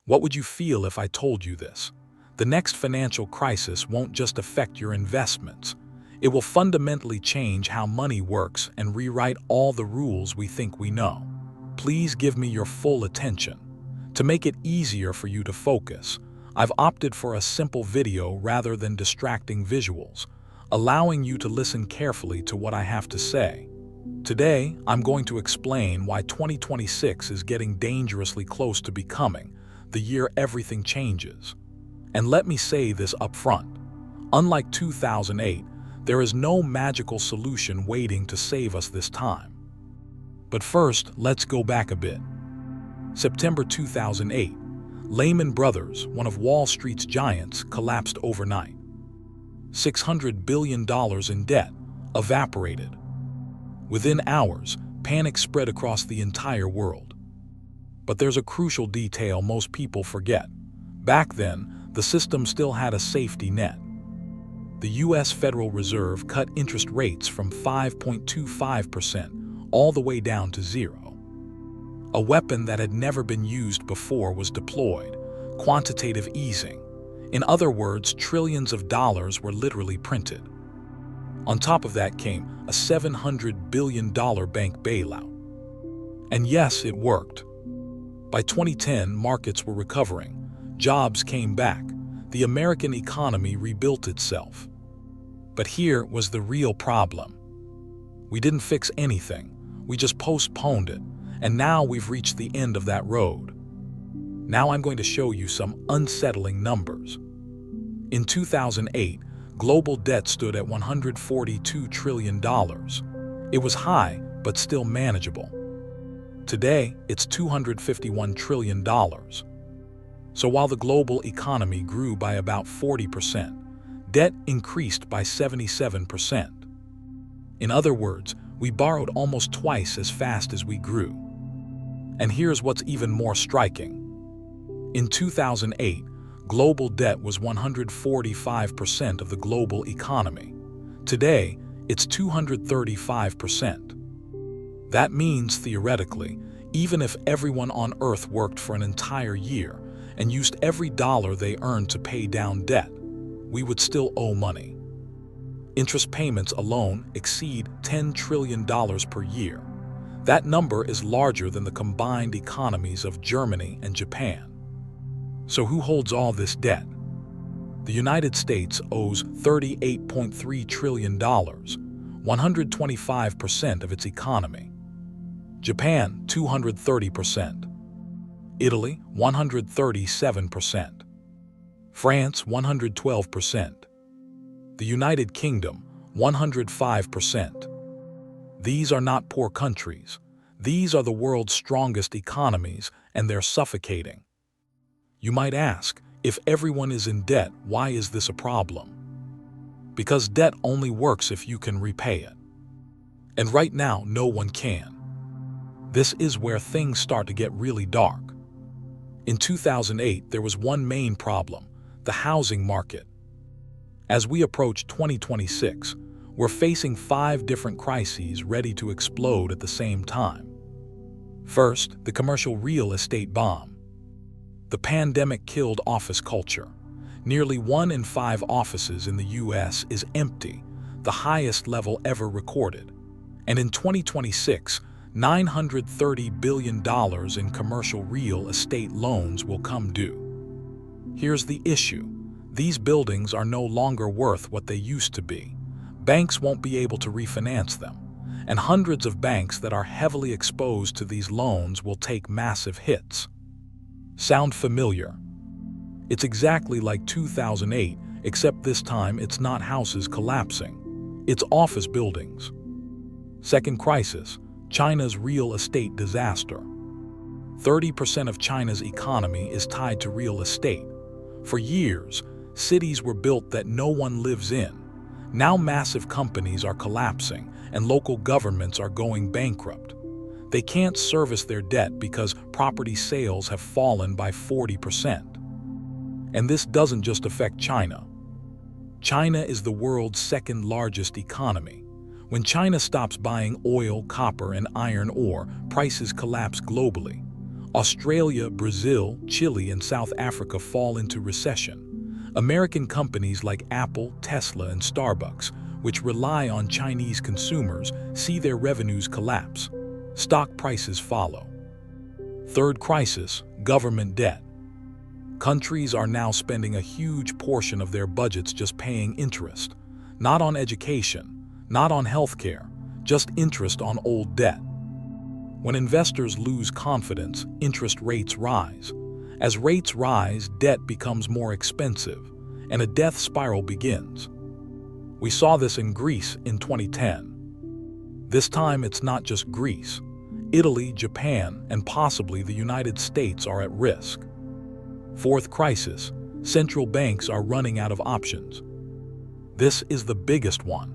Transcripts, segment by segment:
What would you feel if I told you this? The next financial crisis won't just affect your investments. It will fundamentally change how money works and rewrite all the rules we think we know. Please give me your full attention. To make it easier for you to focus, I've opted for a simple video rather than distracting visuals, allowing you to listen carefully to what I have to say. Today, I'm going to explain why 2026 is getting dangerously close to becoming the year everything changes. And let me say this up front. Unlike 2008, there is no magical solution waiting to save us this time. But first, let's go back a bit. September 2008, Lehman Brothers, one of Wall Street's giants, collapsed overnight. $600 billion in debt evaporated. Within hours, panic spread across the entire world. But there's a crucial detail most people forget. Back then, the system still had a safety net. The U.S. Federal Reserve cut interest rates from 5.25% all the way down to zero. A weapon that had never been used before was deployed: quantitative easing. In other words, trillions of dollars were literally printed. On top of that came a $700 billion bank bailout. And yes, it worked. By 2010, markets were recovering, jobs came back, the American economy rebuilt itself. But here was the real problem. We didn't fix anything, we just postponed it, and now we've reached the end of that road. Now I'm going to show you some unsettling numbers. In 2008, global debt stood at $142 trillion. It was high, but still manageable. Today, it's $251 trillion. So while the global economy grew by about 40%, debt increased by 77%. In other words, we borrowed almost twice as fast as we grew. And here's what's even more striking. In 2008, global debt was 145% of the global economy. Today, it's 235%. That means, theoretically, even if everyone on Earth worked for an entire year and used every dollar they earned to pay down debt, we would still owe money. Interest payments alone exceed $10 trillion per year. That number is larger than the combined economies of Germany and Japan. So who holds all this debt? The United States owes $38.3 trillion, 125% of its economy. Japan, 230%. Italy, 137%. France, 112%. The United Kingdom, 105%. These are not poor countries. These are the world's strongest economies, and they're suffocating. You might ask, if everyone is in debt, why is this a problem? Because debt only works if you can repay it. And right now, no one can. This is where things start to get really dark. In 2008, there was one main problem: the housing market. As we approach 2026, we're facing 5 different crises ready to explode at the same time. First, the commercial real estate bomb. The pandemic killed office culture. Nearly 1 in 5 offices in the U.S. is empty, the highest level ever recorded. And in 2026, $930 billion in commercial real estate loans will come due. Here's the issue. These buildings are no longer worth what they used to be. Banks won't be able to refinance them, and hundreds of banks that are heavily exposed to these loans will take massive hits. Sound familiar? It's exactly like 2008, except this time it's not houses collapsing. It's office buildings. Second crisis: China's real estate disaster. 30% of China's economy is tied to real estate. For years, cities were built that no one lives in. Now massive companies are collapsing and local governments are going bankrupt. They can't service their debt because property sales have fallen by 40%. And this doesn't just affect China. China is the world's second largest economy. When China stops buying oil, copper, and iron ore, prices collapse globally. Australia, Brazil, Chile, and South Africa fall into recession. American companies like Apple, Tesla, and Starbucks, which rely on Chinese consumers, see their revenues collapse. Stock prices follow. Third crisis, government debt. Countries are now spending a huge portion of their budgets just paying interest. Not on education, not on healthcare, just interest on old debt. When investors lose confidence, interest rates rise. As rates rise, debt becomes more expensive, and a death spiral begins. We saw this in Greece in 2010. This time it's not just Greece. Italy, Japan, and possibly the United States are at risk. Fourth crisis, central banks are running out of options. This is the biggest one.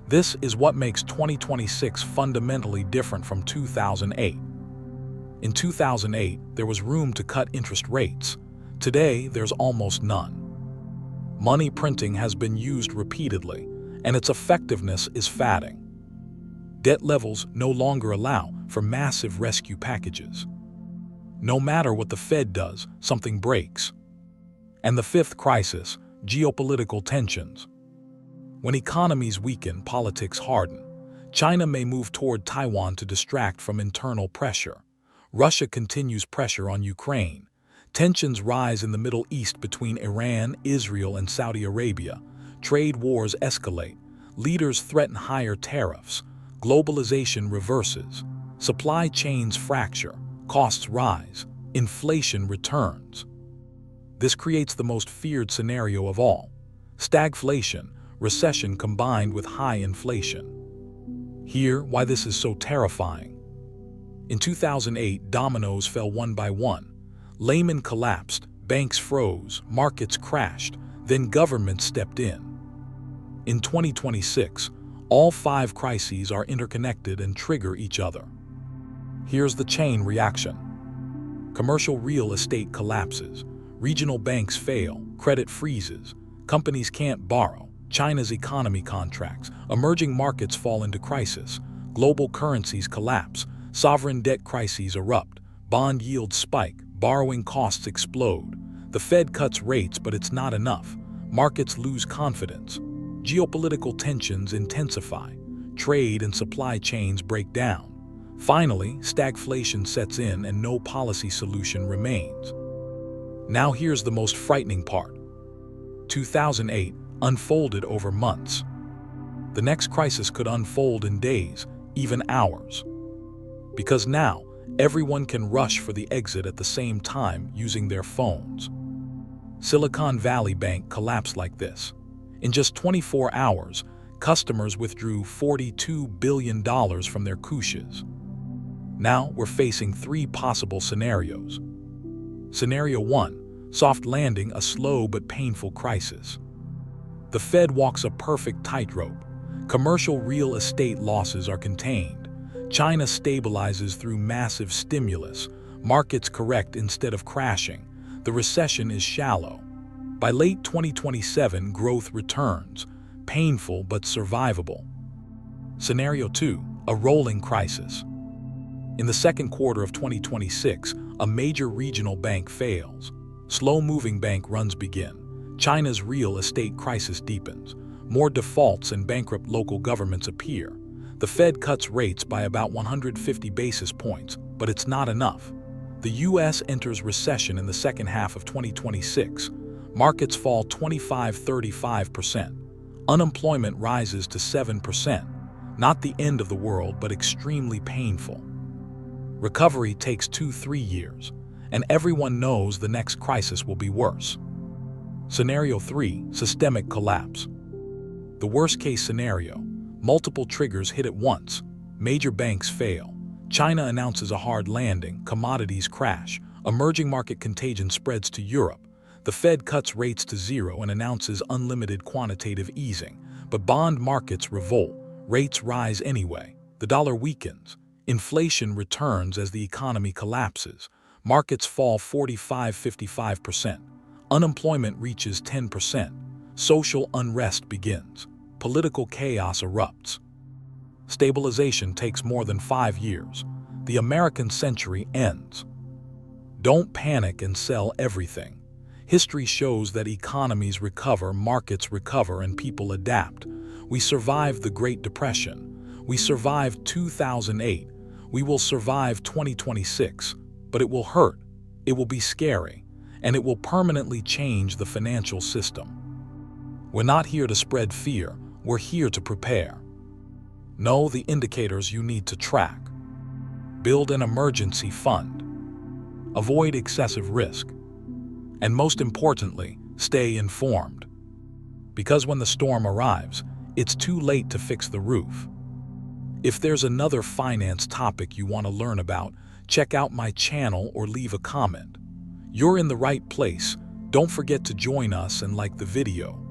This is what makes 2026 fundamentally different from 2008. In 2008, there was room to cut interest rates. Today, there's almost none. Money printing has been used repeatedly, and its effectiveness is fading. Debt levels no longer allow for massive rescue packages. No matter what the Fed does, something breaks. And the fifth crisis, geopolitical tensions. When economies weaken, politics harden. China may move toward Taiwan to distract from internal pressure. Russia continues pressure on Ukraine. Tensions rise in the Middle East between Iran, Israel, and Saudi Arabia. Trade wars escalate. Leaders threaten higher tariffs. Globalization reverses. Supply chains fracture. Costs rise. Inflation returns. This creates the most feared scenario of all: stagflation, recession combined with high inflation. Hear why this is so terrifying. In 2008, dominoes fell one by one. Lehman collapsed, banks froze, markets crashed, then governments stepped in. In 2026, all 5 crises are interconnected and trigger each other. Here's the chain reaction. Commercial real estate collapses. Regional banks fail. Credit freezes. Companies can't borrow. China's economy contracts. Emerging markets fall into crisis. Global currencies collapse. Sovereign debt crises erupt. Bond yields spike. Borrowing costs explode. The Fed cuts rates, but it's not enough. Markets lose confidence. Geopolitical tensions intensify. Trade and supply chains break down. Finally, stagflation sets in and no policy solution remains. Now here's the most frightening part. 2008 unfolded over months. The next crisis could unfold in days, even hours. Because now, everyone can rush for the exit at the same time using their phones. Silicon Valley Bank collapsed like this. In just 24 hours, customers withdrew $42 billion from their caches. Now we're facing 3 possible scenarios. Scenario 1, soft landing, a slow but painful crisis. The Fed walks a perfect tightrope. Commercial real estate losses are contained. China stabilizes through massive stimulus. Markets correct instead of crashing. The recession is shallow. By late 2027, growth returns. Painful but survivable. Scenario 2, a rolling crisis. In the second quarter of 2026, a major regional bank fails. Slow-moving bank runs begin. China's real estate crisis deepens. More defaults and bankrupt local governments appear. The Fed cuts rates by about 150 basis points, but it's not enough. The U.S. enters recession in the second half of 2026. Markets fall 25–35%. Unemployment rises to 7%. Not the end of the world, but extremely painful. Recovery takes 2–3 years, and everyone knows the next crisis will be worse. Scenario 3, systemic collapse. The worst-case scenario, multiple triggers hit at once. Major banks fail. China announces a hard landing, commodities crash, emerging market contagion spreads to Europe. The Fed cuts rates to 0 and announces unlimited quantitative easing. But bond markets revolt. Rates rise anyway. The dollar weakens. Inflation returns as the economy collapses. Markets fall 45–55%. Unemployment reaches 10%. Social unrest begins. Political chaos erupts. Stabilization takes more than 5 years. The American century ends. Don't panic and sell everything. History shows that economies recover, markets recover, and people adapt. We survived the Great Depression. We survived 2008. We will survive 2026, but it will hurt, it will be scary, and it will permanently change the financial system. We're not here to spread fear, we're here to prepare. Know the indicators you need to track. Build an emergency fund. Avoid excessive risk. And most importantly, stay informed. Because when the storm arrives, it's too late to fix the roof. If there's another finance topic you want to learn about, check out my channel or leave a comment. You're in the right place. Don't forget to join us and like the video.